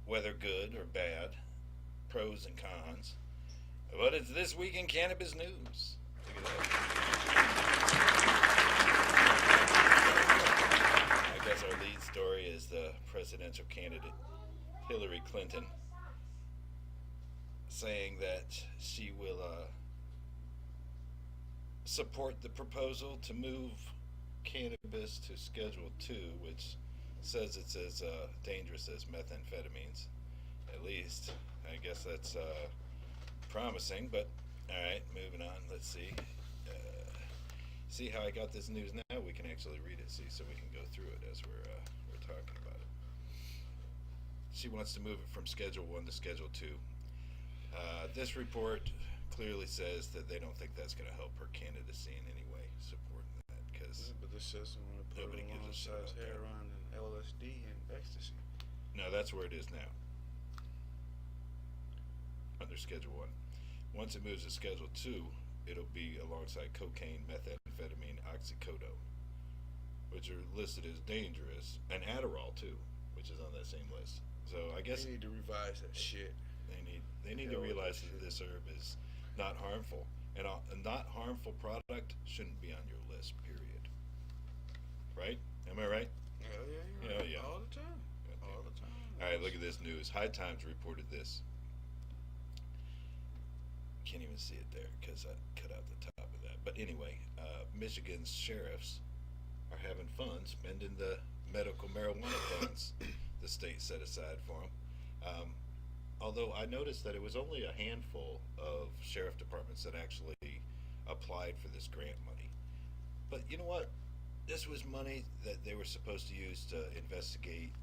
whether good or bad, pros and cons. But it's This Week in Cannabis News. Look at that. I guess our lead story is the presidential candidate, Hillary Clinton, saying that she will support the proposal to move cannabis to Schedule 2, which says it's as dangerous as methamphetamines. At least, I guess that's promising, but alright, moving on. Let's see. See how I got this news now? We can actually read it, see, so we can go through it as we're talking about it. She wants to move it from Schedule 1 to Schedule 2. This report clearly says that they don't think that's going to help her candidacy in any way, supporting that, because but this says they want to put nobody it gives a shit about that. heroin and LSD and ecstasy. No, that's where it is now, under Schedule 1. Once it moves to Schedule 2, it'll be alongside cocaine, methamphetamine, oxycodone, which are listed as dangerous, and Adderall too, which is on that same list. So I guess they need to revise that shit. They need to realize that this herb is not harmful, and a not harmful product shouldn't be on your list. Period. Right? Am I right? Yeah, you're right. Yeah. All the time. Okay. All the time. All right, look at this news. High Times reported this. Can't even see it there because I cut out the top of that. But anyway, Michigan's sheriffs are having fun spending the medical marijuana funds the state set aside for them. Although I noticed that it was only a handful of sheriff departments that actually applied for this grant money. But you know what? This was money that they were supposed to use to investigate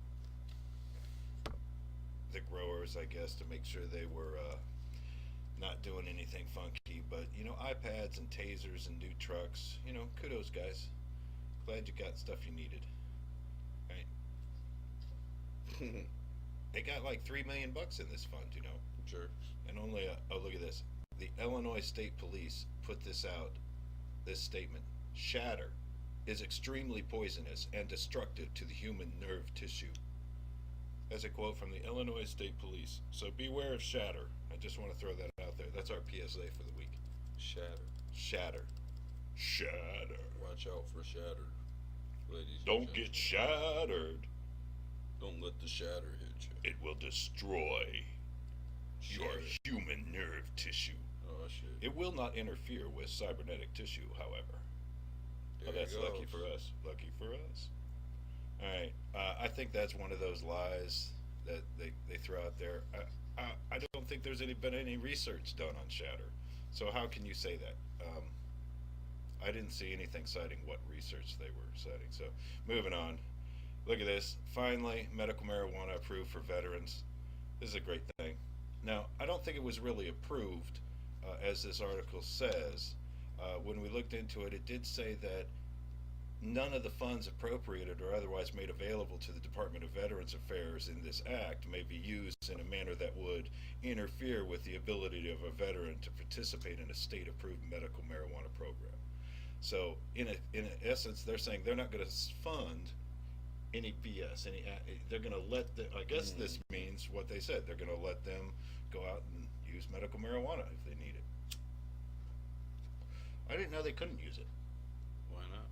the growers, I guess, to make sure they were not doing anything funky. But, you know, iPads and tasers and new trucks, you know, kudos, guys. Glad you got stuff you needed. Right? They got like $3 million in this fund, you know. Sure. And only, oh, look at this. The Illinois State Police put this out, this statement. Shatter is extremely poisonous and destructive to the human nerve tissue. That's a quote from the Illinois State Police. So beware of shatter. I just want to throw that out there. That's our PSA for the week. Shatter. Shatter. Shatter. Watch out for shatter, ladies. Don't get shattered. Don't let the shatter hit you. It will destroy your human nerve tissue. Oh, shit. It will not interfere with cybernetic tissue, however. There That's lucky for us. Lucky for us. All right. I think that's one of those lies that they throw out there. I don't think there's been any research done on shatter. So how can you say that? I didn't see anything citing what research they were citing. So moving on. Look at this. Finally, medical marijuana approved for veterans. This is a great thing. Now, I don't think it was really approved, as this article says. When we looked into it, it did say that none of the funds appropriated or otherwise made available to the Department of Veterans Affairs in this act may be used in a manner that would interfere with the ability of a veteran to participate in a state-approved medical marijuana program. So, in essence, they're saying they're not going to fund any BS. They're going to let them, I guess this means what they said. They're going to let them go out and use medical marijuana if they need it. I didn't know they couldn't use it. Why not?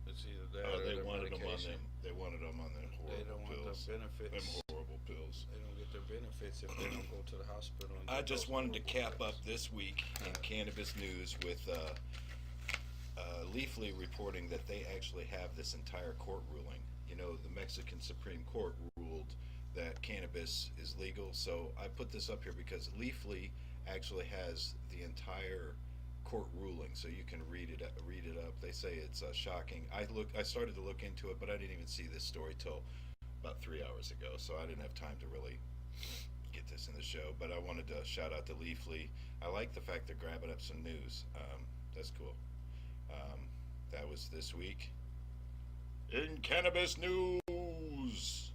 It's either that or they their wanted them on medication. them. They wanted them on them horrible They don't want pills. the benefits. Them horrible pills. They don't get their benefits if they don't go to the hospital. And I get just those wanted to cap horrible up this week in cannabis news with Leafly reporting that they actually have this entire court ruling. You know, the Mexican Supreme Court ruled that cannabis is legal. So I put this up here because Leafly actually has the entire court ruling, so you can read it up. They say it's shocking. I started to look into it, but I didn't even see this story till about 3 hours ago, so I didn't have time to really get this in the show. But I wanted to shout out to Leafly. I like the fact they're grabbing up some news. That's cool. That was this week in cannabis news.